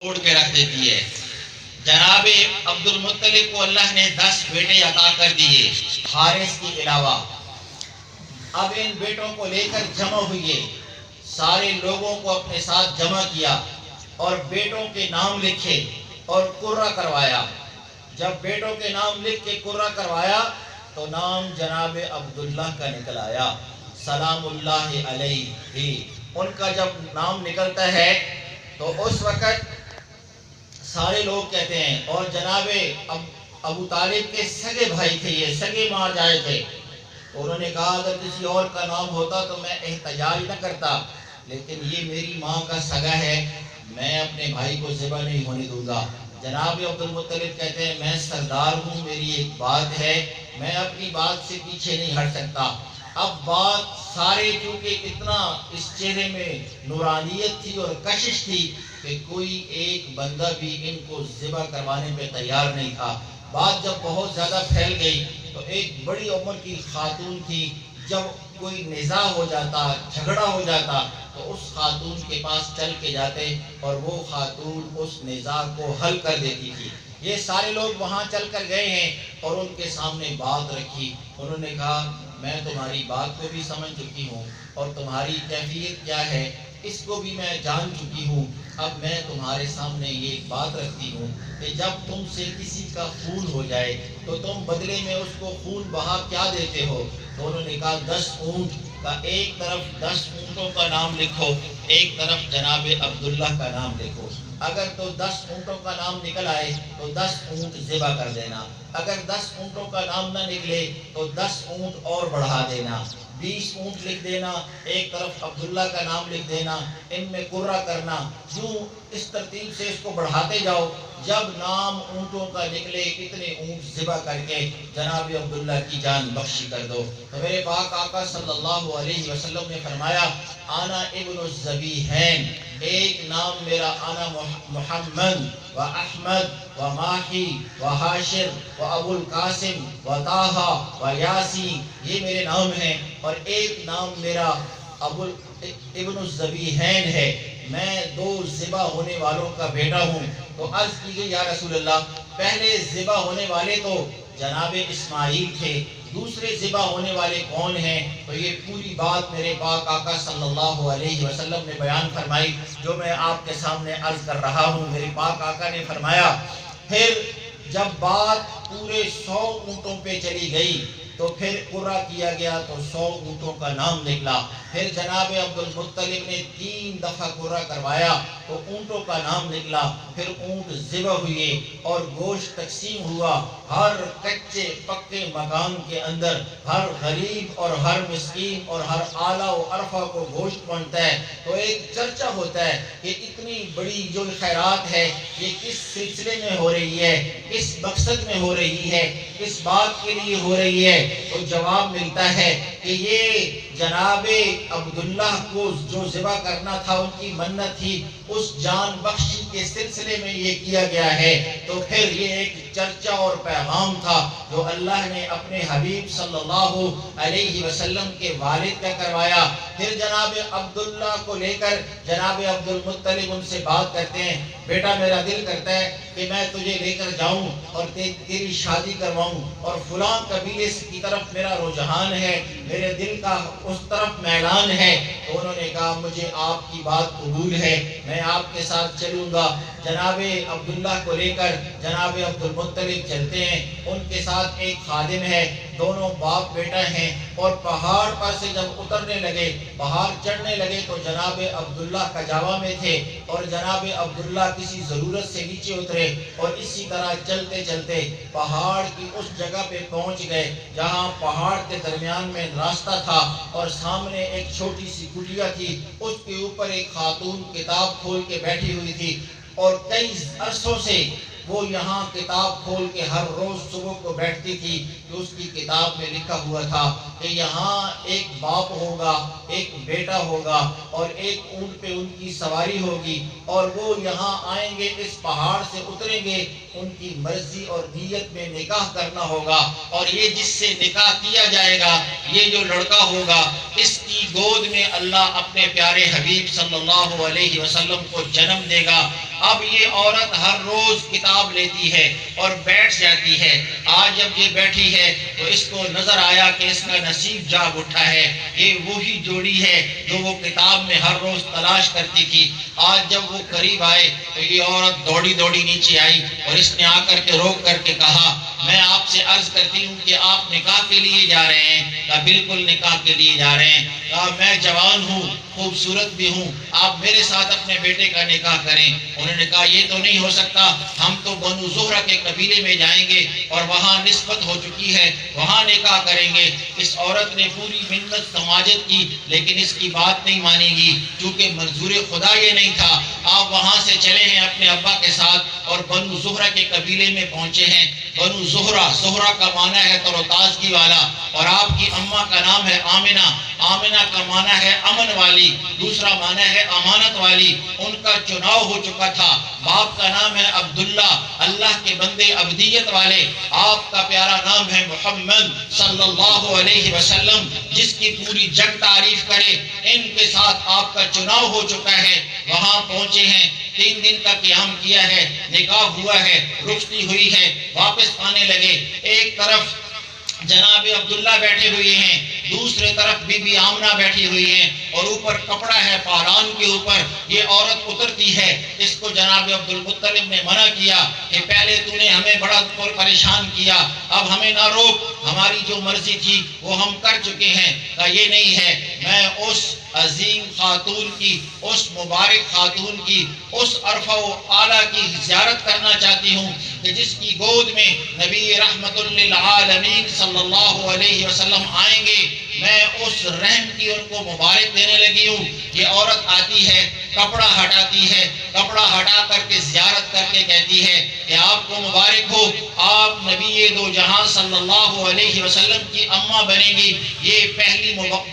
توڑ کے رکھ دیتی ہے۔ جناب عبد المطلب کو اللہ نے 10 بیٹے عطا کر دیے حارث کے علاوہ۔ اب ان بیٹوں کو لے کر جمع ہوئے، سارے لوگوں کو اپنے ساتھ جمع کیا اور بیٹوں کے نام لکھے اور قرہ کروایا۔ جب بیٹوں کے نام لکھ کے قرہ کروایا تو نام جناب عبداللہ کا نکل آیا، سلام اللہ علیہ۔ ان کا جب نام نکلتا ہے تو اس وقت سارے لوگ کہتے ہیں، اور جناب ابو طالب کے سگے بھائی تھے، یہ سگے ماں جائے تھے، تو انہوں نے کہا اگر کسی اور کا نام ہوتا تو میں احتجاج نہ کرتا، لیکن یہ میری ماں کا سگا ہے، میں اپنے بھائی کو ذبح نہیں ہونے دوں گا۔ جناب عبد المطلب کہتے ہیں میں سردار ہوں، میری ایک بات ہے، میں اپنی بات سے پیچھے نہیں ہٹ سکتا۔ اب بات سارے چونکہ اتنا اس چہرے میں نورانیت تھی اور کشش تھی کہ کوئی ایک بندہ بھی ان کو ذبح کروانے پہ تیار نہیں تھا۔ بات جب بہت زیادہ پھیل گئی تو ایک بڑی عمر کی خاتون تھی، جب کوئی نزاع ہو جاتا، جھگڑا ہو جاتا تو اس خاتون کے پاس چل کے جاتے اور وہ خاتون اس نزاع کو حل کر دیتی تھی۔ یہ سارے لوگ وہاں چل کر گئے ہیں اور ان کے سامنے بات رکھی، انہوں نے کہا میں تمہاری بات کو بھی سمجھ چکی ہوں اور تمہاری کیفیت کیا ہے اس کو بھی میں جان چکی ہوں، اب میں تمہارے سامنے یہ ایک بات رکھتی ہوں کہ جب تم سے کسی کا خون ہو جائے تو تم بدلے میں اس کو خون بہا کیا دیتے ہو؟ تو انہوں نے کہا 10 اونٹ کا، ایک طرف 10 اونٹوں کا نام لکھو، ایک طرف جناب عبداللہ کا نام لکھو، اگر تو 10 اونٹوں کا نام نکل آئے تو 10 اونٹ ذبح کر دینا، اگر 10 اونٹوں کا نام نہ نکلے تو 10 اونٹ اور بڑھا دینا، 20 اونٹ لکھ دینا، ایک طرف عبداللہ کا نام لکھ دینا، ان میں قرہ کرنا، یوں اس ترتیب سے اس کو بڑھاتے جاؤ، جب نام اونٹوں کا نکلے اتنے اونٹ ذبح کر کے جناب عبداللہ کی جان بخشی کر دو۔ تو میرے پاک آقا صلی اللہ علیہ وسلم نے فرمایا انا ابن الذبیحین، ایک نام میرا انا محمد و احمد و ماہی و حاشر و ابو القاسم و طٰہٰ و یاسین، یہ میرے نام ہیں، اور ایک نام میرا ابن الذبیحین ہے، میں 2 ذبح ہونے والوں کا بیٹا ہوں۔ تو عرض کی گئی یا رسول اللہ پہلے ذبح ہونے والے تو جناب اسماعیل تھے، دوسرے ذبح ہونے والے کون ہیں؟ تو یہ پوری بات میرے پاک آقا صلی اللہ علیہ وسلم نے بیان فرمائی جو میں آپ کے سامنے عرض کر رہا ہوں۔ میرے پاک آقا نے فرمایا پھر جب بات پورے 100 اونٹوں پہ چلی گئی تو پھر قرہ کیا گیا تو 100 اونٹوں کا نام نکلا، پھر جناب عبد المطلب نے 3 دفعہ قرہ کروایا تو اونٹوں کا نام نکلا، پھر اونٹ ذبح ہوئے اور گوشت تقسیم ہوا، ہر کچے پکے مکان کے اندر ہر غریب اور ہر مسکین اور ہر اعلیٰ و عرفہ کو گوشت پہنچتا ہے، تو ایک چرچا ہوتا ہے کہ اتنی بڑی جو خیرات ہے یہ کس سلسلے میں ہو رہی ہے، کس مقصد میں ہو رہی ہے، کس بات کے لیے ہو رہی ہے؟ تو جواب ملتا ہے کہ یہ جناب عبداللہ کو جو ذبح کرنا تھا، ان کی منت تھی، اس جان بخشی کے سلسلے میں یہ کیا گیا ہے۔ تو پھر یہ ایک چرچا اور پیغام تھا جو اللہ نے اپنے حبیب صلی اللہ علیہ وسلم کے والد کا کروایا۔ پھر جناب عبداللہ کو لے کر جناب عبد المطلب ان سے بات کرتے ہیں، بیٹا میرا دل کرتا ہے کہ میں تجھے لے کر جاؤں اور تیری شادی کرواؤں، اور فلاں قبیلے کی طرف میرا رجحان ہے، میرے دل کا اس طرف میلان ہے۔ تو انہوں نے کہا مجھے آپ کی بات قبول ہے، میں آپ کے ساتھ چلوں گا۔ جناب عبداللہ کو لے کر جناب عبد المطلب چلتے ہیں، ان کے ساتھ ایک خادم ہے، دونوں باپ بیٹا ہیں، اور پہاڑ پر سے جب اترنے لگے، پہاڑ چڑھنے لگے تو جناب عبداللہ کجاوا میں تھے اور جناب عبداللہ کسی ضرورت سے نیچے اترے، اور اسی طرح چلتے چلتے پہاڑ کی اس جگہ پہ پہنچ گئے جہاں پہاڑ کے درمیان میں راستہ تھا اور سامنے ایک چھوٹی سی کٹیا تھی، اس کے اوپر ایک خاتون کتاب کھول کے بیٹھی ہوئی تھی، اور کئی عرصوں سے وہ یہاں کتاب کھول کے ہر روز صبح کو بیٹھتی تھی کہ اس کی کتاب میں لکھا ہوا تھا کہ یہاں ایک باپ ہوگا، ایک بیٹا ہوگا، اور ایک اونٹ پہ ان کی سواری ہوگی، اور وہ یہاں آئیں گے، اس پہاڑ سے اتریں گے، ان کی مرضی اور نیت میں نکاح کرنا ہوگا، اور یہ جس سے نکاح کیا جائے گا، یہ جو لڑکا ہوگا، اس کی گود میں اللہ اپنے پیارے حبیب صلی اللہ علیہ وسلم کو جنم دے گا، اب یہ عورت ہر روز کتاب لیتی ہے اور بیٹھ جاتی ہے. آج جب یہ بیٹھی ہے تو اس کو نظر آیا کہ اس کا نصیب جاگ اٹھا ہے. یہ وہی جوڑی ہے جو وہ کتاب میں ہر روز تلاش کرتی تھی. آج جب وہ قریب آئے تو یہ عورت دوڑی دوڑی نیچے آئی اور اس نے آ کر کے روک کر کے کہا میں آپ سے عرض کرتی ہوں کہ آپ نکاح کے لیے جا رہے ہیں؟ کہا بالکل نکاح کے لیے جا رہے ہیں. کہا میں جوان ہوں, خوبصورت بھی ہوں, آپ میرے ساتھ اپنے بیٹے کا نکاح کریں. انہوں نے کہا یہ تو نہیں ہو سکتا, ہم تو بنو زہرہ کے قبیلے میں جائیں گے اور وہاں نسبت ہو چکی ہے, وہاں نکاح کریں گے. اس عورت نے پوری منت سماجت کی لیکن اس کی بات نہیں مانے گی کیونکہ منظور خدا یہ نہیں تھا. آپ وہاں سے چلے ہیں اپنے ابا کے ساتھ اور بنو زہرہ کے قبیلے میں پہنچے ہیں. بنو زہرہ, زہرہ کا معنی ہے تر و تازگی والا, اور آپ کی اماں کا نام ہے آمنہ. آمنہ کا معنی ہے امن والی, دوسرا معنی ہے امانت والی. ان کا چناؤ ہو چکا تھا. باپ کا نام ہے عبداللہ, اللہ کے بندے عبدیت والے. آپ کا پیارا نام ہے محمد صلی اللہ علیہ وسلم, جس کی پوری جگ تعریف کرے. ان کے ساتھ آپ کا چناؤ ہو چکا ہے. وہاں پہنچے ہیں, 3 دن کا قیام کیا ہے, نکاح ہوا ہے, رخصتی ہوئی ہے, واپس آنے لگے. ایک طرف جناب عبداللہ بیٹھے ہوئے ہیں, دوسرے طرف بی بی آمنہ بیٹھی ہوئی ہیں, اور اوپر کپڑا ہے پالان کے اوپر. یہ عورت اترتی ہے. اس کو جناب عبدالمطلب نے منع کیا کہ پہلے تو نے ہمیں بڑا پریشان کیا, اب ہمیں نہ روک, ہماری جو مرضی تھی وہ ہم کر چکے ہیں. کہا یہ نہیں ہے, میں اس عظیم خاتون کی, اس مبارک خاتون کی, اس عرفہ و اعلیٰ کی زیارت کرنا چاہتی ہوں کہ جس کی گود میں نبی رحمت للعالمین صلی اللہ علیہ وسلم آئیں گے. میں اس رحم کی ان کو مبارک دینے لگی ہوں. یہ عورت آتی ہے, کپڑا ہٹاتی ہے, کپڑا ہٹا کر کے زیارت کر کے کہتی ہے کہ آپ کو مبارک ہو, آپ نبی دو جہاں صلی اللہ علیہ وسلم کی اماں بنیں گی. یہ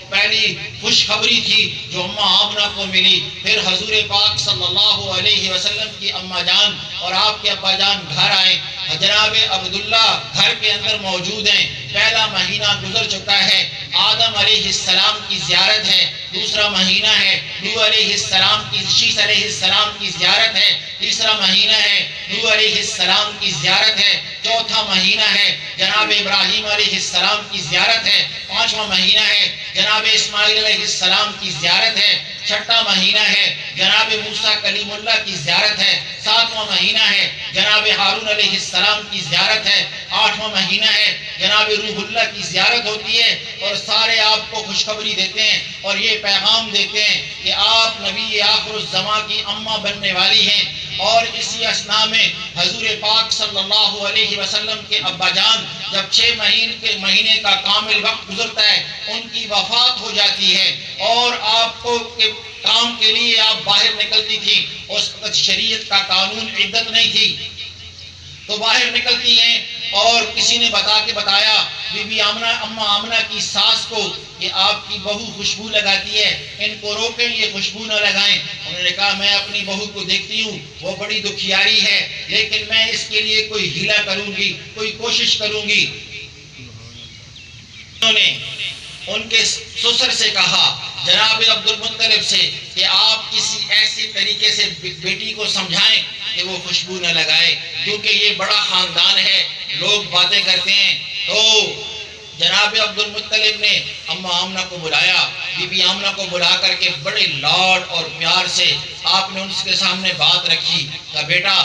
پہلی خوشخبری تھی جو اماں آمنہ کو ملی. پھر حضور پاک صلی اللہ علیہ وسلم کی اماں جان اور آپ کے ابا جان گھر آئے. جناب عبداللہ گھر کے اندر موجود ہیں. پہلا مہینہ گزر چکا ہے, آدم علیہ السلام کی زیارت ہے. دوسرا مہینہ ہے نوح علیہ السلام کی, شیث علیہ السلام کی زیارت ہے. تیسرا مہینہ ہے نوح علیہ السلام کی زیارت ہے. چوتھا مہینہ ہے جناب ابراہیم علیہ السلام کی زیارت ہے. پانچواں مہینہ ہے جناب اسماعیل علیہ السلام کی زیارت ہے. چھٹا مہینہ ہے جناب موسیٰ کلیم اللہ کی زیارت ہے. ساتواں مہینہ ہے جناب ہارون علیہ السلام کی زیارت ہے. آٹھواں مہینہ ہے جناب روح اللہ کی زیارت ہوتی ہے. اور سارے آپ کو خوشخبری دیتے ہیں اور یہ پیغام دیتے ہیں کہ آپ نبی آخر الزماں کی اماں بننے والی ہیں. اور اسی اثناء میں حضور پاک صلی اللہ علیہ وسلم کے ابا جان جب 6 مہینے کا کامل وقت گزرتا ہے ان کی وفات ہو جاتی ہے. اور آپ کو کام کے لیے آپ باہر نکلتی تھی. اس وقت شریعت کا قانون عدت نہیں تھی تو باہر نکلتی ہیں اور کسی نے بتایا بی بی آمنہ, اماں آمنہ کی ساس کو کہ آپ کی بہو خوشبو لگاتی ہے, ان کو روکیں, یہ خوشبو نہ لگائیں. انہوں نے کہا میں اپنی بہو کو دیکھتی ہوں وہ بڑی دکھیاری ہے, لیکن میں اس کے لیے کوئی ہیلا کروں گی, کوئی کوشش کروں گی. انہوں نے ان کے سسر سے کہا جناب عبدالمطلب سے کہ آپ کسی ایسی طریقے سے بیٹی کو سمجھائیں کہ وہ خوشبو نہ لگائے, کیونکہ یہ بڑا خاندان ہے, لوگ باتیں کرتے ہیں. تو جناب عبدالمطلب نے اماں آمنہ کو بلایا. بی بی آمنہ کو بلا کر کے بڑے لاڈ اور پیار سے آپ نے ان کے سامنے بات رکھی. کہا بیٹا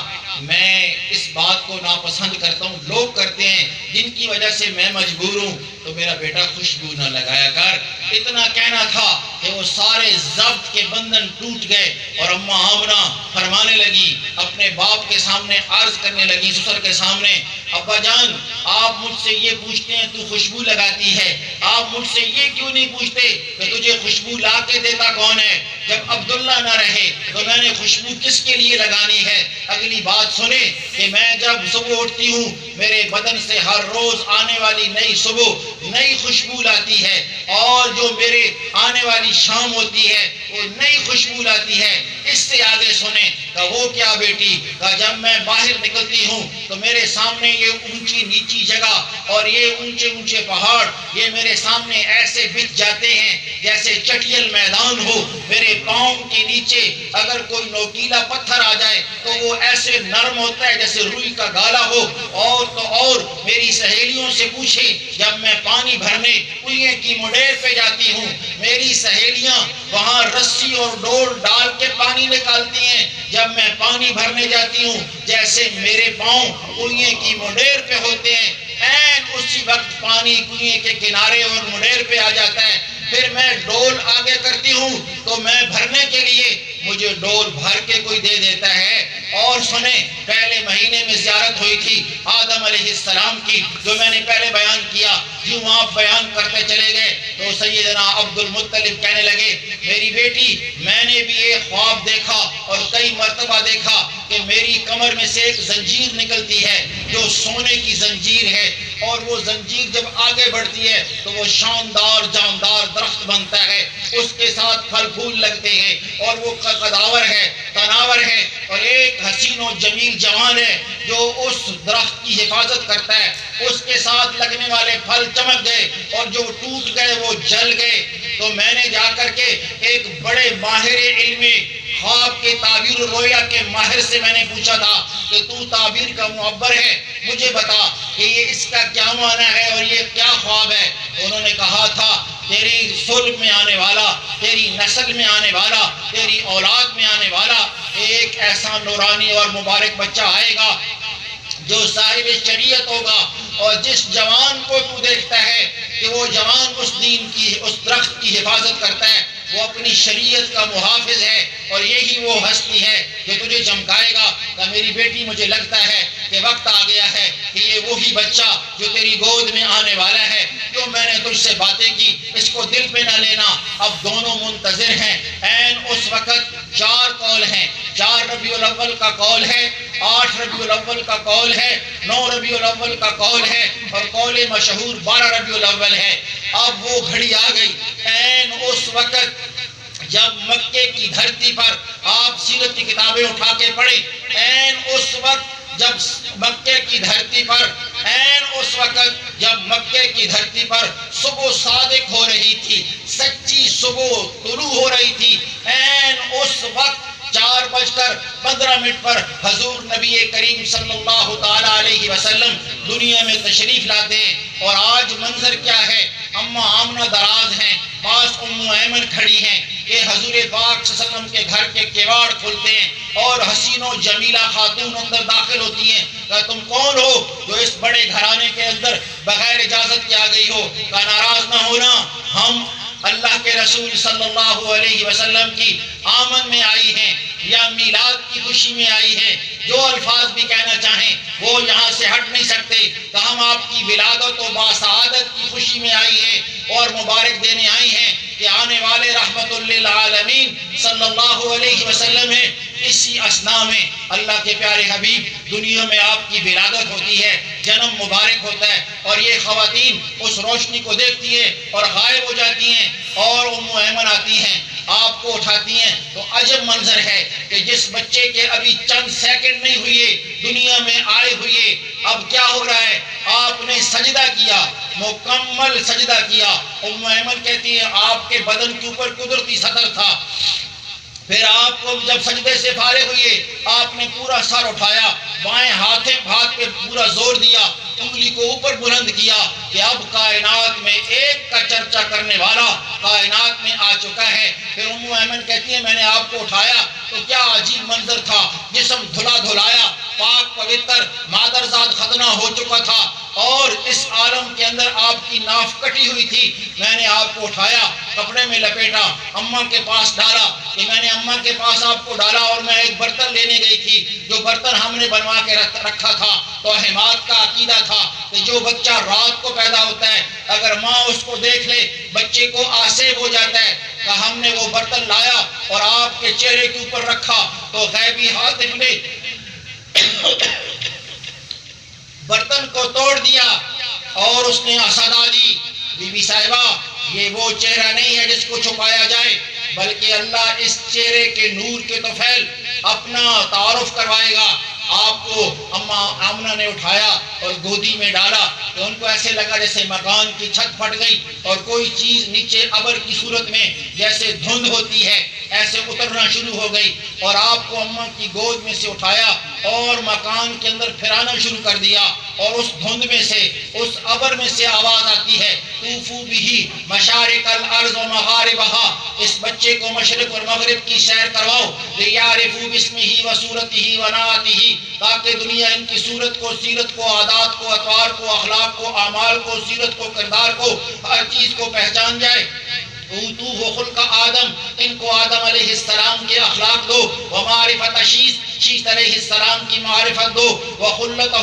میں اس بات کو ناپسند کرتا ہوں, لوگ کرتے ہیں, جن کی وجہ سے میں مجبور ہوں, تو میرا بیٹا خوشبو نہ لگایا کر. اتنا کہنا تھا کہ وہ سارے ضبط کے بندھن ٹوٹ گئے اور اماں آمنہ فرمانے لگی, اپنے باپ کے سامنے عرض کرنے لگی, سسر کے سامنے, ابا جان آپ مجھ سے یہ پوچھتے ہیں تو خوشبو لگاتی ہے, آپ مجھ سے یہ کیوں نہیں پوچھتے کہ تجھے خوشبو لا کے دیتا کون ہے؟ جب عبداللہ نہ رہے تو میں نے خوشبو کس کے لیے لگانی ہے؟ اگلی بات سنیں کہ میں جب صبح اٹھتی ہوں میرے بدن سے ہر روز آنے والی نئی صبح نئی خوشبو لاتی ہے, اور جو میرے آنے والی شام ہوتی ہے وہ نئی خوشبو لاتی ہے۔ اس سے آگے سنیں کہ وہ کیا بیٹی، کہ جب میں باہر نکلتی ہوں تو میرے سامنے یہ اونچی نیچی جگہ اور یہ اونچے اونچے پہاڑ یہ میرے سامنے ایسے بچھ جاتے ہیں جیسے چٹیل میدان ہو۔ میرے پاؤں کے نیچے اگر کوئی نوکیلا پتھر آ جائے تو وہ ایسے نرم ہوتا ہے جیسے روئی کا گالا ہو۔ اور تو اور میری سہیلیوں سے پوچھے، جب میں پانی بھرنے کنویں کی مڈیر پہ جاتی ہوں، میری سہیلیاں وہاں رسی اور ڈول ڈال کے پانی نکالتی ہیں۔ جب میں پانی بھرنے جاتی ہوں جیسے میرے پاؤں کنویں کی مڈیر پہ ہوتے ہیں، این اسی وقت پانی کنویں کے کنارے اور مڈیر پہ آ جاتا ہے۔ پھر میں ڈول آگے کرتی ہوں تو میں بھرنے کے لیے مجھے ڈول بھر کے کوئی دے دیتا ہے۔ اور سنیں، پہلے مہینے میں زیارت ہوئی تھی آدم علیہ السلام کی، جو میں نے پہلے بیان کیا۔ یوں آپ بیان کرتے چلے گئے تو سیدنا عبد المطلب کہنے لگے، میری بیٹی میں نے بھی ایک خواب دیکھا اور کئی مرتبہ دیکھا کہ میری کمر میں سے ایک زنجیر نکلتی ہے جو سونے کی زنجیر ہے، اور وہ زنجیر جب آگے بڑھتی ہے تو وہ شاندار جاندار درخت بنتا ہے، اس کے ساتھ پھل پھول لگتے ہیں اور وہ قداور ہے، تناور ہے، اور ایک حسین و جمیل جوان ہے جو اس درخت کی حفاظت کرتا ہے۔ اس کے ساتھ لگنے والے پھل چمک گئے اور جو ٹوٹ گئے وہ جل گئے۔ تو میں نے جا کر کے ایک بڑے ماہر علم خواب کے تعبیر و رویا کے ماہر سے میں نے پوچھا تھا کہ تو تعبیر کا معبر ہے، مجھے بتا کہ یہ اس کا کیا معنی ہے اور یہ کیا خواب ہے۔ انہوں نے کہا تھا، تیری صلب میں آنے والا، تیری نسل میں آنے والا، تیری اولاد میں آنے والا ایک ایسا نورانی اور مبارک بچہ آئے گا جو صاحب شریعت ہوگا، اور جس جوان کو تو دیکھتا ہے کہ وہ جوان اس دین کی، اس درخت کی حفاظت کرتا ہے، وہ اپنی شریعت کا محافظ ہے، اور یہی وہ ہستی ہے جو تجھے چمکائے گا۔ کہ میری بیٹی مجھے لگتا ہے کہ وقت آ گیا ہے کہ یہ وہی بچہ جو تیری گود میں آنے والا ہے، جو میں نے تجھ سے باتیں کی اس کو دل پہ نہ لینا۔ اب دونوں منتظر ہیں۔ این اس وقت 4 قول ہیں، 4 ربیع الاول کا قول ہے، 8 ربیع الاول کا قول ہے، 9 ربیع الاول کا قول ہے، اور قول مشہور 12 ربیع الاول ہے۔ اب وہ گھڑی آ گئی، این اس وقت جب مکے کی دھرتی پر آپ سیرت کی کتابیں اٹھا کے پڑھیں، این اس وقت جب مکے کی دھرتی پر، این اس وقت جب مکے کی دھرتی پر صبح صادق ہو رہی تھی، سچی صبح طلوع ہو رہی تھی، این اس وقت 4:15 پر حضور نبی کریم صلی اللہ تعالیٰ علیہ وسلم دنیا میں تشریف لاتے ہیں۔ اور آج منظر کیا ہے، اماں آمنہ دراز ہیں، پاس ام ایمن کھڑی ہیں کہ حضور پاک صلی اللہ علیہ وسلم کے گھر کے کیواڑ کھلتے ہیں اور حسین و جمیلہ خاتون اندر داخل ہوتی ہیں۔ کہ تم کون ہو جو اس بڑے گھرانے کے اندر بغیر اجازت کے آ گئی ہو؟ کہ ناراض نہ ہونا، ہم اللہ کے رسول صلی اللہ علیہ وسلم کی آمد میں آئی ہیں یا میلاد کی خوشی میں آئی ہیں۔ جو الفاظ بھی کہنا چاہیں وہ یہاں سے ہٹ نہیں سکتے کہ ہم آپ کی ولادت و باسعادت کی خوشی میں آئی ہیں اور مبارک دینے آئی ہیں کہ آنے والے رحمت للعالمین صلی اللہ علیہ وسلم ہیں۔ اسی اثناء میں اللہ کے پیارے حبیب دنیا میں آپ کی ولادت ہوتی ہے، جنم مبارک ہوتا ہے، اور یہ خواتین اس روشنی کو دیکھتی ہیں اور غائب ہو جاتی ہیں، اور ام ایمن آتی ہیں، آپ کو اٹھاتی ہیں۔ تو عجب منظر ہے کہ جس بچے کے ابھی چند سیکنڈ نہیں ہوئے دنیا میں آئے ہوئے، اب کیا ہو رہا ہے، آپ نے سجدہ کیا، مکمل سجدہ کیا۔ ام ایمن کہتی ہیں آپ کے بدن کے اوپر قدرتی سطر تھا، پھر آپ کو جب سجدے سے فارغ ہوئے آپ نے پورا سر اٹھایا، بائیں ہاتھ پہ پورا زور دیا، انگلی کو اوپر بلند کیا کہ اب کائنات میں ایک کا چرچا کرنے والا کائنات میں آ چکا ہے۔ پھر ام ایمن کہتی ہے میں نے آپ کو اٹھایا تو کیا عجیب منظر تھا، جسم دھلا دھلایا، پاک پوتر مادرزاد ختنہ ہو چکا تھا، اور اس عالم کے اندر آپ کی ناف کٹی ہوئی تھی۔ میں نے آپ کو اٹھایا، کپڑے میں لپیٹا، اماں کے پاس ڈالا، کہ میں نے اماں کے پاس آپ کو ڈالا، اور میں ایک برتن لینے گئی تھی، جو برتن ہم نے بنوا کے رکھا تھا۔ تو حماد کا عقیدہ تھا کہ جو بچہ رات کو پیدا ہوتا ہے اگر ماں اس کو دیکھ لے بچے کو آسیب ہو جاتا ہے۔ کہ ہم نے وہ برتن لایا اور آپ کے چہرے کے اوپر رکھا تو غیبی حاطب نے برتن کو توڑ دیا اور اس نے صدا دی، بی بی صاحبہ یہ وہ چہرہ نہیں ہے جس کو چھپایا جائے، بلکہ اللہ اس چہرے کے نور کے طفیل اپنا تعارف کروائے گا۔ آپ کو اماں آمنہ نے اٹھایا اور گودی میں ڈالا تو ان کو ایسے لگا جیسے مکان کی چھت پھٹ گئی اور کوئی چیز نیچے ابر کی صورت میں جیسے دھند ہوتی ہے ایسے اترنا شروع ہو گئی، اور آپ کو اماں کی گود میں سے اٹھایا اور مکان کے اندر پھرانا شروع کر دیا، اور اس دھند میں سے اس ابر میں سے آواز آتی ہے طوفوا بہ مشارق الارض و مغاربہا، اس بچے کو مشرق اور مغرب کی سیر کرواؤ، لیعرفوا باسمہ و صورتہ و نعتہ، تاکہ دنیا ان کی صورت کو، سیرت کو، عادات کو، اطوار کو، اخلاق کو، اعمال کو، سیرت کو، کردار کو، ہر چیز کو پہچان جائے۔ اوتوہ خلق آدم، ان کو آدم علیہ السلام کے اخلاق دو، ومعرفت شیث، شیث علیہ السلام کی معرفت دو، وخلتہ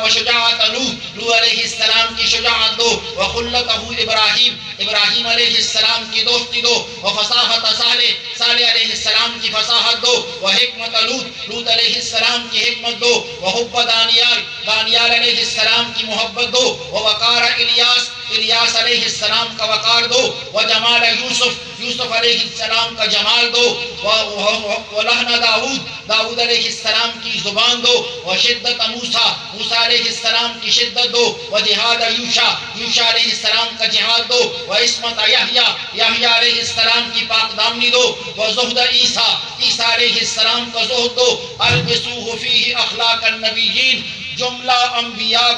وشجاعت نوح علیہ السلام کی شجاعت دو، وخلتہ ابراہیم، ابراہیم علیہ السلام کی دوستی دو، وفصاحت صالح علیہ السلام کی فصاحت دو، وحکمت لوط علیہ السلام کی حکمت دو، وحب دانیال علیہ السلام کی محبت دو، ووقار الیاس علیہ السلام کا وقار دو، وجمال یوسف علیہ السلام کا جمال دو، ولحن داؤد علیہ السلام کی زبان دو، وشدت موسیٰ علیہ السلام کی شدت دو، وجہاد یوشع علیہ السلام کا جہاد دو، وعصمت یحییٰ علیہ السلام کی پاک دامنی دو، وزہد عیسیٰ علیہ السلام کا زہد دو، البسوہ فیہ اخلاق النبیین، جملہ انبیاء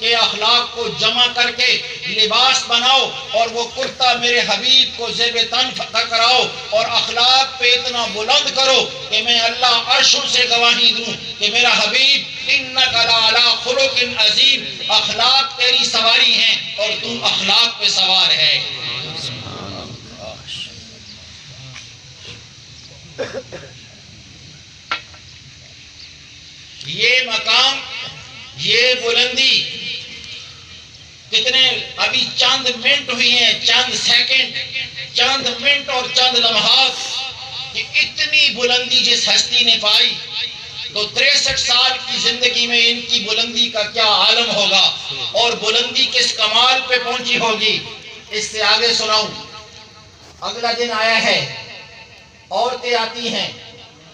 کے اخلاق کو جمع کر کے لباس بناؤ، اور وہ کرتا میرے حبیب کو زیب تن کراؤ، اور اخلاق پہ اتنا بلند کرو کہ میں اللہ عرشوں سے گواہی دوں کہ میرا حبیب انک لعلی خلق عظیم، اخلاق تیری سواری ہیں اور تو اخلاق پہ سوار ہے۔ یہ مقام، یہ بلندی کتنے ابھی چند منٹ ہوئی ہیں، چند سیکنڈ، چند منٹ اور چند لمحات، کہ اتنی بلندی جس ہستی نے پائی تو 63 سال کی زندگی میں ان کی بلندی کا کیا عالم ہوگا، اور بلندی کس کمال پہ پہنچی ہوگی۔ اس سے آگے سناؤں، اگلا دن آیا ہے، عورتیں آتی ہیں،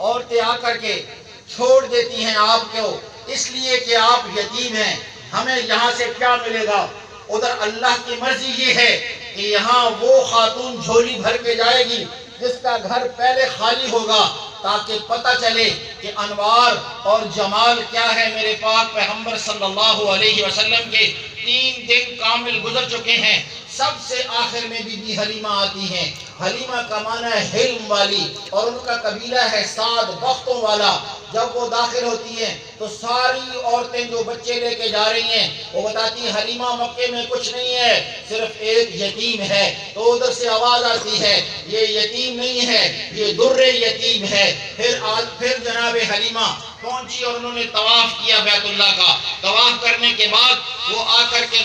عورتیں آ کر کے چھوڑ دیتی ہیں آپ کو، اس لیے کہ آپ یتیم ہیں، ہمیں یہاں سے کیا ملے گا۔ ادھر اللہ کی مرضی یہ ہے کہ یہاں وہ خاتون جھولی بھر کے جائے گی جس کا گھر پہلے خالی ہوگا، تاکہ پتہ چلے کہ انوار اور جمال کیا ہے۔ میرے پاک پیغمبر صلی اللہ علیہ وسلم کے 3 دن کامل گزر چکے ہیں، سب سے آخر میں بی بی حلیمہ آتی ہیں۔ حلیمہ کا معنی ہے حلم والی، اور ان کا قبیلہ ہے سعد بختوں والا۔ جب وہ داخل ہوتی ہیں تو ساری عورتیں جو بچے لے کے جا رہی ہیں وہ بتاتی ہیں حلیمہ مکے میں کچھ نہیں ہے، صرف ایک یتیم ہے۔ تو ادھر سے آواز آتی ہے یہ یتیم نہیں ہے، یہ در یتیم ہے۔ پھر جناب حلیمہ پہنچی اور انہوں نے طواف کیا بیت اللہ کا۔ طواف کرنے کے بعد وہ آ کر کے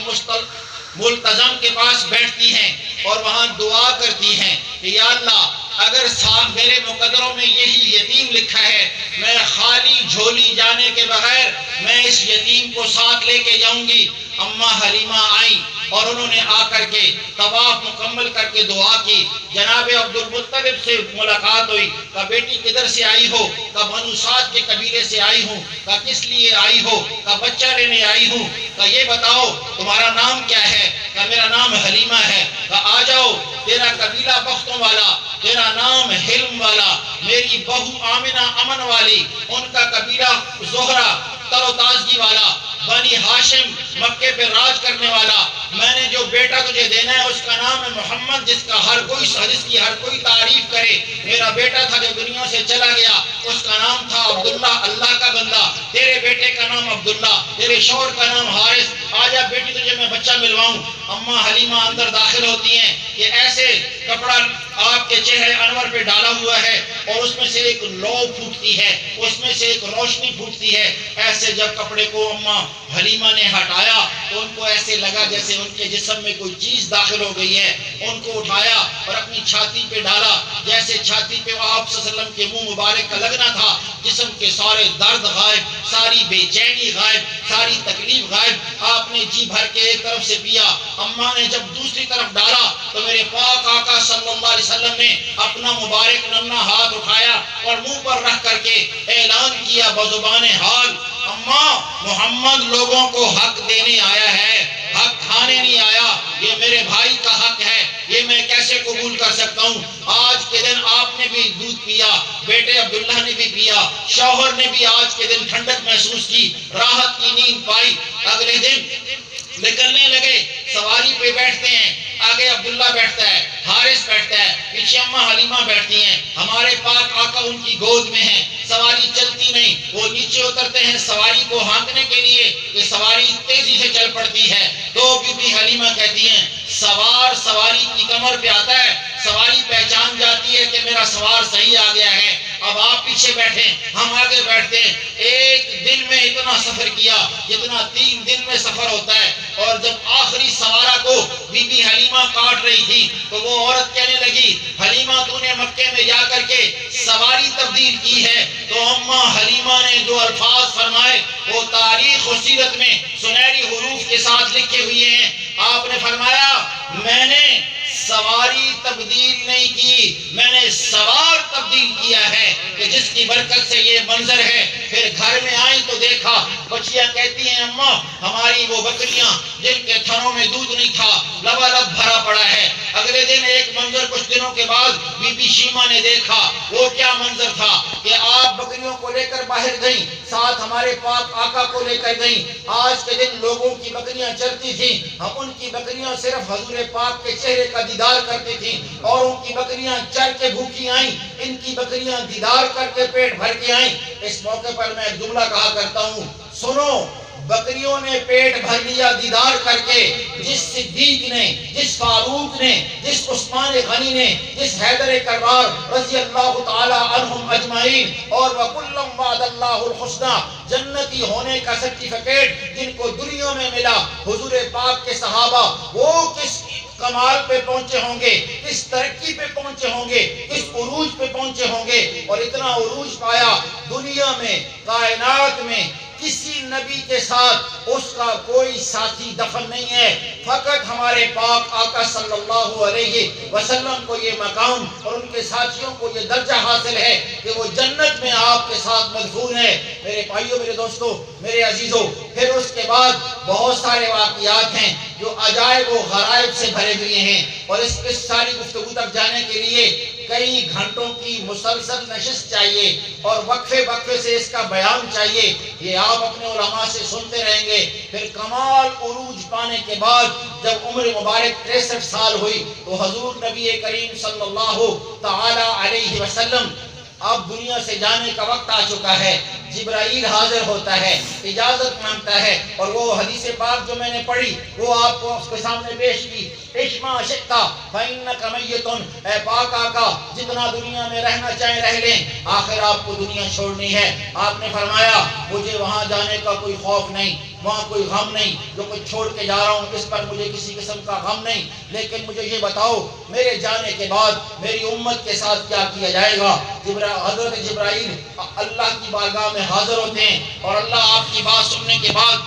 ملتزم کے پاس بیٹھتی ہیں اور وہاں دعا کرتی ہیں کہ یا اللہ اگر میرے مقدروں میں یہی یتیم لکھا ہے، میں خالی جھولی جانے کے بغیر میں اس یتیم کو ساتھ لے کے جاؤں گی۔ اماں حلیمہ آئیں اور انہوں نے آ کر کے طواف مکمل کر کے دعا کی۔ جناب عبد المطلب سے ملاقات ہوئی، کہا بیٹی کدھر سے آئی ہو؟ کہا بنو سعد کے قبیلے سے آئی ہوں۔ کہا کس لیے آئی ہو؟ کہا بچہ لینے آئی ہوں۔ کہا یہ بتاؤ تمہارا نام کیا ہے؟ کہا میرا نام حلیمہ ہے۔ کہا آ جاؤ، تیرا قبیلہ بختوں والا، تیرا نام حلم والا، میری بہو آمنہ امن والی، ان کا قبیلہ زہرہ تر و تازگی والا، بنی ہاشم مکے پہ راج کرنے والا، میں نے جو بیٹا تجھے دینا ہے اس کا نام ہے محمد، جس کی ہر کوئی تعریف کرے۔ میرا بیٹا تھا جو دنیا سے چلا گیا، اس کا نام تھا عبداللہ، اللہ کا بندہ۔ تیرے بیٹے کا نام عبداللہ، تیرے شوہر کا نام حارث۔ آجا بیٹی تجھے میں بچہ ملواؤں۔ اماں حلیمہ اندر داخل ہوتی ہیں کہ ایسے کپڑا آپ کے چہرے انور پہ ڈالا ہوا ہے اور اس میں سے ایک لو پھوٹتی ہے، اس میں سے ایک روشنی پھوٹتی ہے۔ ایسے جب کپڑے کو اماں حلیمہ نے ہٹایا تو ان کو ایسے لگا جیسے ان کے جسم میں کوئی چیز داخل ہو گئی ہے۔ ان کو اٹھایا اور اپنی چھاتی پہ ڈالا، جیسے چھاتی پہ آپ صلی اللہ علیہ وسلم کے منہ مبارک کا لگنا تھا، جسم کے سارے درد غائب، ساری بے چینی غائب، ساری تکلیف غائب۔ آپ نے جی بھر کے ایک طرف سے پیا، اماں نے جب دوسری طرف ڈالا تو میرے پاک آقا صلی اللہ علیہ وسلم نے اپنا مبارک نمنا ہاتھ اٹھایا اور منہ پر رکھ کر کے اعلان کیا بزبان حال، اماں محمد لوگوں کو حق دینے آیا ہے، حق کھانے نہیں آیا، یہ میرے بھائی کا حق ہے، یہ میں کیسے قبول کر سکتا ہوں؟ آج کے دن آپ نے بھی دودھ پیا، بیٹے عبداللہ نے بھی پیا، شوہر نے بھی آج کے دن ٹھنڈک محسوس کی، راحت کی نیند پائی۔ اگلے دن نکلنے لگے، سواری پہ بیٹھتے ہیں، آگے عبداللہ بیٹھتا ہے، حارث بیٹھتا ہے، پیچھے اماں حلیمہ بیٹھتی ہیں، ہمارے پاک آقا ان کی گود میں ہیں، سواری چلتی نہیں، وہ نیچے اترتے ہیں سواری کو ہانکنے کے لیے کہ سواری تیزی سے چل پڑتی ہے، تو بی بی حلیمہ کہتی ہیں سوار سواری کی کمر پہ آتا ہے، سواری پہچان جاتی ہے کہ میرا سوار صحیح آ گیا ہے، اب آپ پیچھے بیٹھیں ہم آگے بیٹھتے ہیں۔ ایک دن میں اتنا سفر کیا جتنا 3 دن میں سفر ہوتا ہے، اور جب آخری سوارہ کو بی بی حلیمہ کاٹ رہی تھی تو وہ عورت کہنے لگی حلیمہ تو نے مکے میں جا کر کے سواری تبدیل کی ہے، تو اماں حلیمہ نے جو الفاظ فرمائے وہ تاریخ و سیرت میں سنہری حروف کے ساتھ لکھے ہوئے ہیں۔ آپ نے فرمایا میں نے سواری تبدیل نہیں کی، میں نے سوار تبدیل کیا ہے کہ جس کی برکت سے یہ منظر ہے۔ پھر گھر میں آئی تو دیکھا بچیاں کہتی ہیں اماں ہماری وہ بکریاں جن کے تھنوں میں دودھ نہیں تھا لبالب بھرا پڑا ہے۔ اگلے دن ایک منظر کچھ دنوں کے بعد بی بی شیمہ نے دیکھا، وہ کیا منظر تھا کہ آپ بکریوں کو لے کر باہر گئیں، ساتھ ہمارے پاک آقا کو لے کر گئیں۔ آج کے دن لوگوں کی بکریاں چرتی تھیں، ہم ان کی بکریاں صرف حضور پاک کے چہرے کا دیدار کرتی تھیں، اور ان کی بکریاں چر کے بھوکی آئیں، ان کی بکریاں دیدار کر کے پیٹ بھر کے آئیں۔ اس موقع پر میں ایک جملہ کہا کرتا ہوں، سنو بکریوں نے پیٹ بھر لیا دیدار کر کے، جس صدیق نے، جس فاروق نے، جس عثمان غنی نے، جس حیدر کرار رضی اللہ تعالی عنہم اجمعین، اور وَكُلًّا وَعَدَ اللَّهُ الْحُسْنَى جنتی ہونے کا سرٹیفکیٹ جن کو دنیا میں ملا، حضور پاک کے صحابہ وہ کس کمال پہ پہنچے ہوں گے، کس ترقی پہ پہنچے ہوں گے، کس عروج پہ پہنچے ہوں گے، اور اتنا عروج پایا دنیا میں، کائنات میں کسی نبی کے ساتھ اس کا کوئی ساتھی دفن نہیں ہے، فقط ہمارے پاک آقا صلی اللہ علیہ وسلم کو یہ مقام اور ان کے ساتھیوں کو یہ درجہ حاصل ہے کہ وہ جنت میں آپ کے ساتھ مدفون ہے۔ میرے بھائیوں، میرے دوستوں، میرے عزیزوں، پھر اس کے بعد بہت سارے واقعات ہیں جو عجائب و غرائب سے بھرے ہوئے ہیں، اور اس ساری گفتگو تک جانے کے لیے کئی گھنٹوں کی مسلسل نشست چاہیے، اور وقفے وقفے سے اس کا بیان چاہیے۔ یہ آپ اپنے علماء سے سنتے رہیں گے۔ پھر کمال عروج پانے کے بعد جب عمر مبارک 63 سال ہوئی تو حضور نبی کریم صلی اللہ تعالی علیہ وسلم اب دنیا سے جانے کا وقت آ چکا ہے۔ جبرائیل حاضر ہوتا ہے، اجازت مانگتا ہے، اور وہ حدیث پاک جو میں نے پڑھی وہ آپ کو اس کے سامنے پیش کی، اشما شئتا فإنک میت، اے پاک آقا جتنا دنیا میں رہنا چاہیں رہ لیں، آخر آپ کو دنیا چھوڑنی ہے۔ آپ نے فرمایا مجھے وہاں جانے کا کوئی خوف نہیں، وہاں کوئی غم نہیں، جو کچھ چھوڑ کے جا رہا ہوں اس پر مجھے کسی قسم کا غم نہیں، لیکن مجھے یہ بتاؤ میرے جانے کے بعد میری امت کے ساتھ کیا کیا جائے گا۔ حضرت جبرائیل اللہ کی بارگاہ میں حاضر ہوتے ہیں، اور اللہ آپ کی بات سننے کے بعد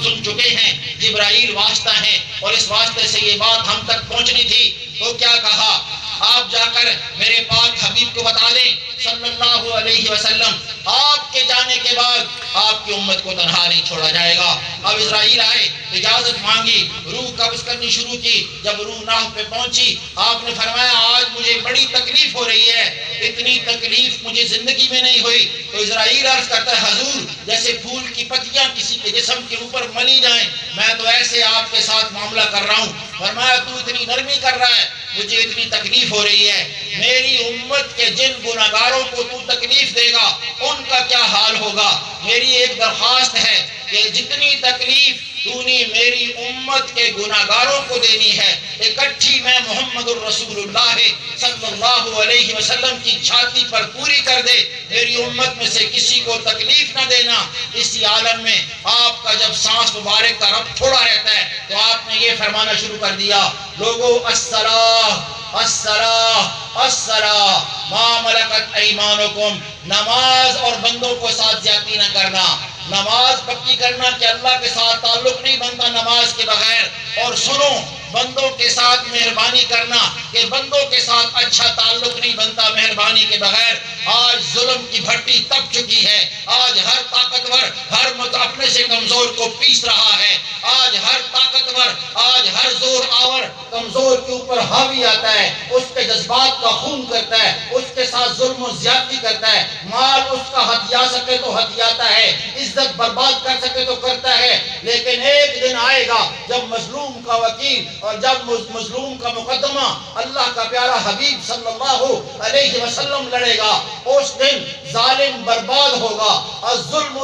سن چکے ہیں، جبرائیل واسطہ ہیں، اور اس واسطے سے یہ بات ہم تک پہنچنی تھی۔ تو کیا کہا، آپ جا کر میرے پاک حبیب کو بتا دیں صلی اللہ علیہ وسلم آپ کے جانے کے بعد آپ کی امت کو تنہا نہیں چھوڑا جائے گا۔ اب اسرائیل آئے، اجازت مانگی، روح قبض کرنی شروع کی۔ جب روح ناف پہ پہنچی آپ نے فرمایا آج مجھے بڑی تکلیف ہو رہی ہے، اتنی تکلیف مجھے زندگی میں نہیں ہوئی۔ تو اسرائیل عرض کرتا ہے حضور جیسے پھول کی پتیاں کسی کے جسم کے اوپر ملی جائیں، میں تو ایسے آپ کے ساتھ معاملہ کر رہا ہوں۔ فرمایا تو اتنی نرمی کر رہا ہے، مجھے اتنی تکلیف ہو رہی ہے، میری امت کے جن گناہگاروں کو تو تکلیف دے گا ان کا کیا حال ہوگا۔ میری ایک درخواست ہے کہ جتنی تکلیف تو نے میری امت کے گناہگاروں کو دینی ہے، اکٹھی میں محمد الرسول اللہ صلی اللہ علیہ وسلم کی چھاتی پر پوری کر دے، میری امت میں سے کسی کو تکلیف نہ دینا۔ اسی عالم میں آپ کا جب سانس مبارک کا رب تھوڑا رہتا ہے تو آپ نے یہ فرمانا شروع کر دیا، لوگو الصلاۃ الصلاۃ الصلاۃ ما ملکت ایمانکم، نماز اور بندوں کو ساتھ زیادتی نہ کرنا۔ نماز پکی کرنا کہ اللہ کے ساتھ تعلق نہیں بنتا نماز کے بغیر. اور سنو بندوں کے ساتھ مہربانی کرنا کہ بندوں کے ساتھ اچھا تعلق نہیں بنتا مہربانی کے بغیر. آج ظلم کی بھٹی تپ چکی ہے. آج ہر طاقتور ہر اپنے سے کمزور کو پیس رہا ہے. آج ہر طاقتور آج ہر زور آور کمزور کے اوپر حاوی آتا ہے. اس کے جذبات کا خون کرتا ہے. اس کے ساتھ ظلم و زیادتی کرتا ہے. مال اس کا ہتھیا سکے تو ہتھیاتا ہے. عزت برباد کر سکے تو کرتا ہے. لیکن ایک دن آئے گا جب مظلوم کا وکیل اور جب مظلوم کا مقدمہ اللہ کا پیارا حبیب صلی اللہ علیہ وسلم لڑے گا. اس دن ظالم برباد ہوگا. الظلم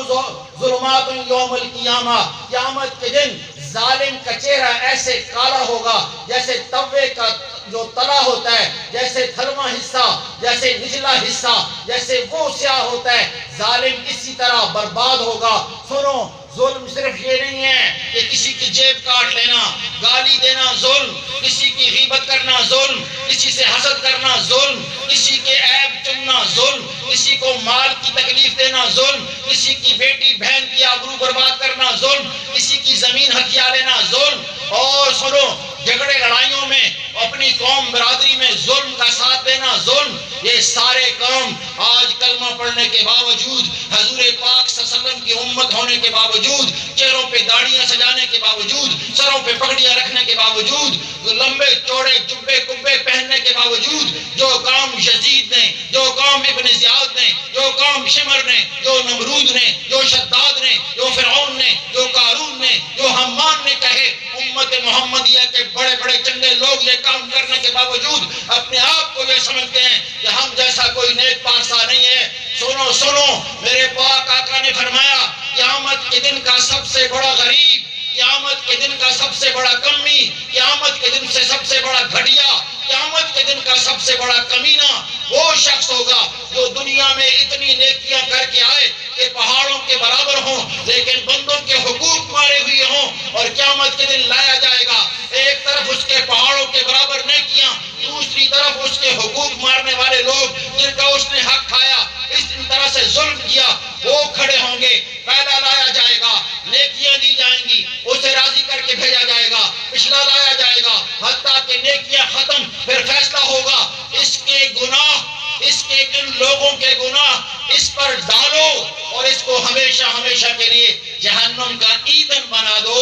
ظلمات یوم القیامہ. قیامت کے دن ظالم کا چہرہ ایسے کالا ہوگا جیسے توے کا جو تلا ہوتا ہے, جیسے تھلواں حصہ, جیسے نچلا حصہ, جیسے وہ سیاہ ہوتا ہے. ظالم اسی طرح برباد ہوگا. سنو ظلم صرف یہ نہیں ہے کہ کسی کی جیب کاٹ لینا, گالی دینا ظلم, کسی کی غیبت کرنا ظلم, کسی سے حسد کرنا ظلم, کسی کے عیب چننا ظلم, کسی کو مال کی تکلیف دینا ظلم, کسی کی بیٹی بہن کی آبرو برباد کرنا ظلم, کسی کی زمین ہتھیا لینا ظلم. اور سنو جھگڑے لڑائیوں میں اپنی قوم برادری میں ظلم کا ساتھ دینا ظلم. یہ سارے کام آج کلمہ پڑھنے کے باوجود, حضور پاک صلی اللہ علیہ وسلم کی امت ہونے کے باوجود, چہروں پہ داڑیاں سجانے کے باوجود, سروں پہ پگڑیاں رکھنے کے باوجود, لمبے چوڑے جبے کبے پہننے کے باوجود, جو کام یزید نے, جو کام ابن زیاد نے, جو کام شمر نے, جو نمرود نے, جو شداد نے, جو فرعون نے, جو قارون نے, جو حمان نے کہے, امت محمدیہ کے بڑے بڑے چنگے لوگ یہ کام کرنے کے باوجود اپنے آپ کو یہ سمجھتے ہیں کہ ہم جیسا کوئی نیک پارسا نہیں ہے. سنو سنو میرے پاک آقا نے فرمایا قیامت کے دن کا سب سے بڑا غریب, قیامت کے دن کا سب سے بڑا کمی, قیامت کے دن سے سب سے بڑا گھٹیا, قیامت کے دن کا سب سے بڑا کمینہ وہ شخص ہوگا جو دنیا میں اتنی نیکیاں کر کے آئے کہ پہاڑوں کے برابر ہوں, لیکن بندوں کے حقوق مارے ہوئے ہوں. اور قیامت کے دن لایا جائے گا, ایک طرف اس کے پہاڑوں کے برابر نیکیاں, دوسری طرف اس کے حقوق مارنے والے لوگ جن کا اس نے حق کھایا, اس طرح سے ظلم کیا, وہ کھڑے ہوں گے. پہلا لایا جائے گا, نیکیاں دی جائیں گی, اسے راضی کر کے بھیجا جائے گا. پچھلا لایا جائے گا حتیٰ کہ نیکیاں ختم, پھر فیصلہ ہوگا اس کے گناہ, اس کے ان لوگوں کے گناہ اس پر ڈالو اور اس کو ہمیشہ ہمیشہ کے لیے جہنم کا ایندھن بنا دو.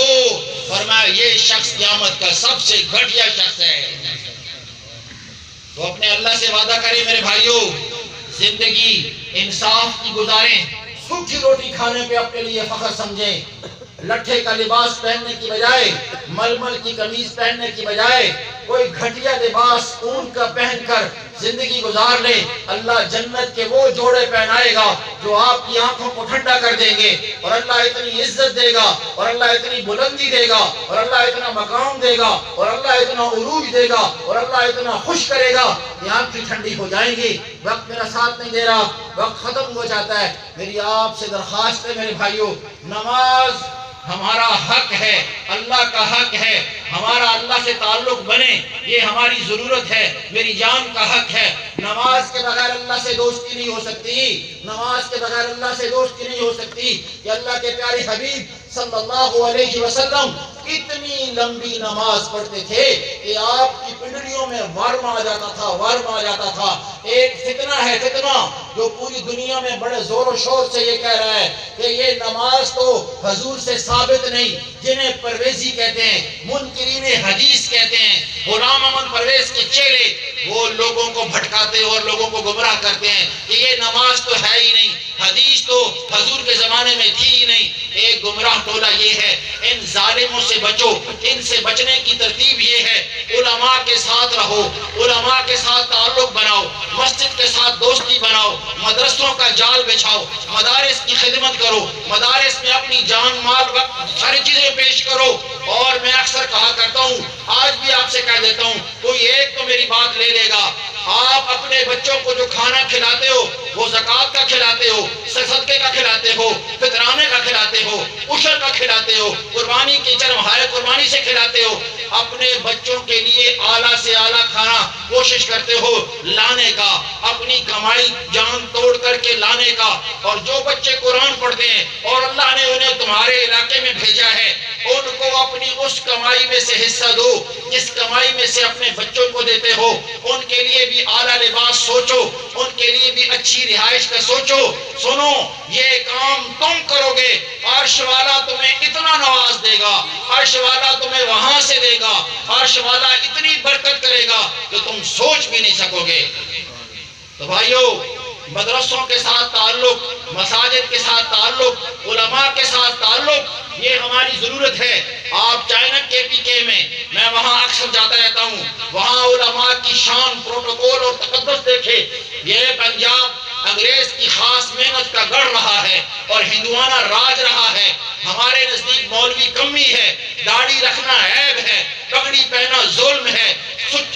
فرمایا یہ شخص قیامت کا سب سے گھٹیا شخص ہے. تو اپنے اللہ سے وعدہ کریں میرے بھائیوں, زندگی انصاف کی گزاریں, سوکھی روٹی کھانے پہ اپنے لیے فخر سمجھیں, لٹھے کا لباس پہننے کی بجائے, ململ کی قمیض پہننے کی بجائے کوئی گھٹیا لباس اون کا پہن کر زندگی گزار لیں. اللہ جنت کے وہ جوڑے پہنائے گا جو آپ کی آنکھوں کو ٹھنڈا کر دیں گے, اور اللہ اتنی عزت دے گا, اور اللہ اتنی بلندی دے گا, اور اللہ اتنا مقام دے گا, اور اللہ اتنا عروج دے گا, اور اللہ اتنا خوش کرے گا کہ آنکھیں ٹھنڈی ہو جائیں گی. وقت میرا ساتھ نہیں دے رہا, وقت ختم ہو جاتا ہے. میری آپ سے درخواست ہے میرے بھائیوں, نماز ہمارا حق ہے, اللہ کا حق ہے, ہمارا اللہ سے تعلق بنے یہ ہماری ضرورت ہے, میری جان کا حق ہے. نماز کے بغیر اللہ سے دوستی نہیں ہو سکتی, نماز کے بغیر اللہ سے دوستی نہیں ہو سکتی. کہ اللہ کے پیارے حبیب صلی اللہ علیہ وسلم اتنی لمبی نماز پڑھتے تھے کہ آپ کی پنڈلیوں میں ورم آ جاتا تھا, ورم آ جاتا تھا. ایک فتنہ ہے, فتنہ جو پوری دنیا میں بڑے زور و شور سے یہ کہہ رہا ہے کہ یہ نماز تو حضور سے ثابت نہیں, جنہیں پرویزی کہتے ہیں, منکرین حدیث کہتے ہیں, غلام احمد پرویز کے چیلے, وہ لوگوں کو بھٹکاتے اور لوگوں کو گمراہ کرتے ہیں کہ یہ نماز تو ہے ہی نہیں, حدیث تو حضور کے زمانے میں تھی ہی نہیں. ایک گمراہ ٹولہ یہ ہے. ان ظالموں سے بچو, ان سے بچنے کی ترتیب یہ ہے علماء کے ساتھ رہو, علماء کے ساتھ تعلق بناؤ, مسجد کے ساتھ دوستی بناؤ, مدرسوں کا جال بچھاؤ, مدارس کی خدمت کرو, مدارس میں اپنی جان مال وقت ساری چیزیں پیش کرو. اور میں اکثر کہا کرتا ہوں, آج بھی آپ سے کہہ دیتا ہوں, کوئی ایک تو میری بات لے لے گا, آپ اپنے بچوں کو جو کھانا کھلاتے ہو وہ زکوٰۃ کا کھلاتے ہو, صدقے کا کھلاتے ہو, فطرانے کا کھلاتے کھلاتے ہو، عشر کا کھلاتے ہو، قربانی کی چرمہائے قربانی سے کھلاتے ہو، اپنے بچوں کے لیے اعلیٰ سے اعلیٰ کھانا کوشش کرتے ہو لانے کا، اپنی کمائی جان توڑ کر کے لانے کا، اور جو بچے قرآن پڑھتے ہیں اور اللہ نے انہیں تمہارے علاقے میں بھیجا ہے ان کو اپنی اس کمائی میں سے حصہ دو جس کمائی میں سے اپنے بچوں کو دیتے ہو، ان کے لیے بھی اعلیٰ لباس سوچو، ان کے لیے بھی اچھی رہائش کا سوچو۔ سنو، یہ کام تم کرو گے عرش والا تمہیں اتنا نواز دے گا، عرش والا تمہیں وہاں سے دے گا، عرش والا اتنی برکت کرے گا کہ تم سوچ بھی نہیں سکو گے۔ تو بھائیو، مدرسوں کے ساتھ تعلق، مساجد کے ساتھ تعلق، علماء کے ساتھ تعلق، یہ ہماری ضرورت ہے۔ آپ چائنا کے پی کے میں وہاں اکثر جاتا رہتا ہوں، وہاں علماء کی شان، پروٹوکول اور تقدس دیکھے۔ یہ پنجاب انگریز کی خاص محنت کا گڑھ رہا ہے اور ہندوانہ راج رہا ہے۔ ہمارے نزدیک مولوی کمی ہے، داڑھی رکھنا عیب ہے، پگڑی پہننا ظلم ہے،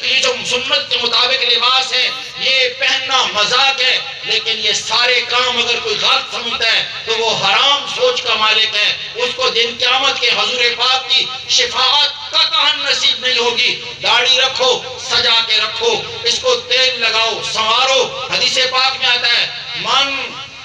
یہ جو سنت کے مطابق لباس ہے یہ پہننا مذاق ہے، لیکن یہ سارے کام اگر کوئی غلط سمجھتا ہے تو وہ حرام سوچ کا مالک ہے، اس کو دن قیامت کے حضور پاک کی شفاعت قطعاً نصیب نہیں ہوگی۔ داڑھی رکھو، سجا کے رکھو، اس کو تیل لگاؤ، سنوارو۔ حدیث پاک میں آتا ہے من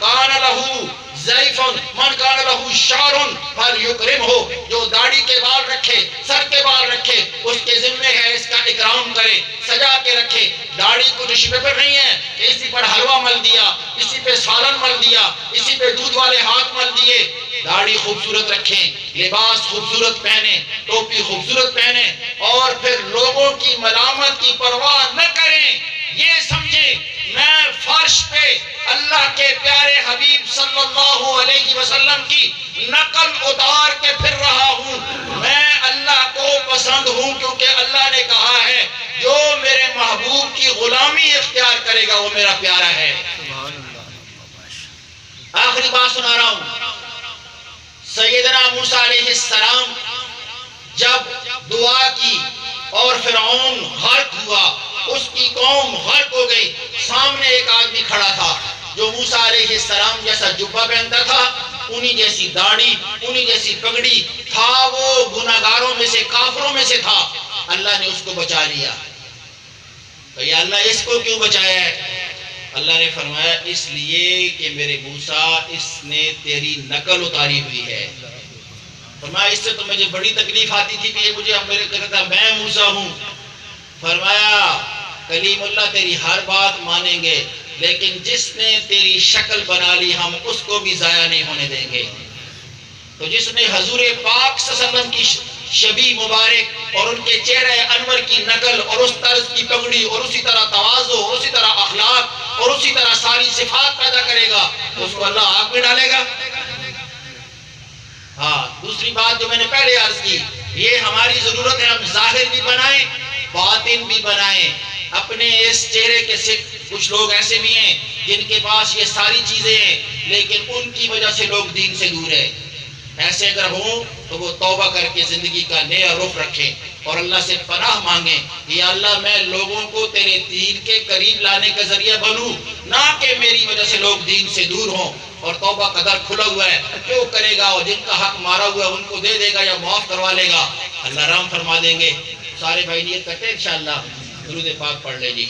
کان لہو زیفن من کان لہو شعرن فلیکرمہ، جو داڑھی کے بال رکھے، سر کے بال رکھے، اس کے ذمہ ہے اس کا اکرام کرے، سجا کے رکھے۔ داڑھی کو ٹشو پیپر نہیں ہے کہ اسی پر حلوہ مل دیا، اسی پہ سالن مل دیا، اسی پہ دودھ والے ہاتھ مل دیے۔ داڑھی خوبصورت رکھیں، لباس خوبصورت پہنیں، ٹوپی خوبصورت پہنیں، اور پھر لوگوں کی ملامت کی پرواہ نہ کریں۔ یہ سمجھیں میں فرش پہ اللہ کے پیارے حبیب صلی اللہ علیہ وسلم کی نقل اتار کے پھر رہا ہوں۔ میں اللہ کو پسند ہوں کیونکہ اللہ نے کہا ہے جو میرے محبوب کی غلامی اختیار کرے گا وہ میرا پیارا ہے۔ آخری بات سنا رہا ہوں۔ سیدنا موسیٰ علیہ السلام جب دعا کی اور فرعون غرق ہوا، اس کی قوم غرق ہو گئی، سامنے ایک آدمی کھڑا تھا جو موسیٰ علیہ السلام جیسا جبہ پہنتا تھا، انہی جیسی داڑھی، انہی جیسی پگڑی تھا، وہ گناہگاروں میں سے، کافروں میں سے تھا۔ اللہ نے اس کو بچا لیا۔ تو یا اللہ اس کو کیوں بچایا ہے؟ اللہ نے فرمایا اس لیے کہ میرے موسیٰ اس نے تیری نقل اتاری ہوئی ہے۔ فرمایا اس سے تو مجھے بڑی تکلیف آتی تھی کہ یہ مجھے میرے کہتا میں موسیٰ ہوں۔ فرمایا کلیم اللہ تیری ہر بات مانیں گے، لیکن جس نے تیری شکل بنا لی ہم اس کو بھی ضائع نہیں ہونے دیں گے۔ تو جس نے حضور پاک صلی اللہ علیہ وسلم کی شبیہ مبارک اور ان کے چہرہ انور کی نقل اور اس طرز کی پگڑی اور اسی طرح تواضع اور اسی طرح اخلاق اور اسی طرح ساری صفات پیدا کرے گا تو اس کو اللہ آگ میں ڈالے گا۔ ہاں، دوسری بات جو میں نے پہلے عرض کی، یہ ہماری ضرورت ہے ہم ظاہر بھی بنائیں، باطن بھی بنائیں۔ اپنے اس چہرے کے سے کچھ لوگ ایسے بھی ہیں جن کے پاس یہ ساری چیزیں ہیں لیکن ان کی وجہ سے لوگ دین سے دور ہیں۔ ایسے اگر ہوں تو وہ توبہ کر کے زندگی کا نیا رخ رکھیں اور اللہ سے پناہ مانگیں، یا اللہ میں لوگوں کو تیرے دین کے قریب لانے کا ذریعہ بنوں، نہ کہ میری وجہ سے لوگ دین سے دور ہوں۔ اور توبہ کا در کھلا ہوا ہے، جو کرے گا اور جن کا حق مارا ہوا ہے ان کو دے دے گا یا معاف کروا لے گا، اللہ رحم فرما دیں گے۔ سارے بھائی نیت کرتے ہیں انشاءاللہ، درود پاک پڑھ لیں جی۔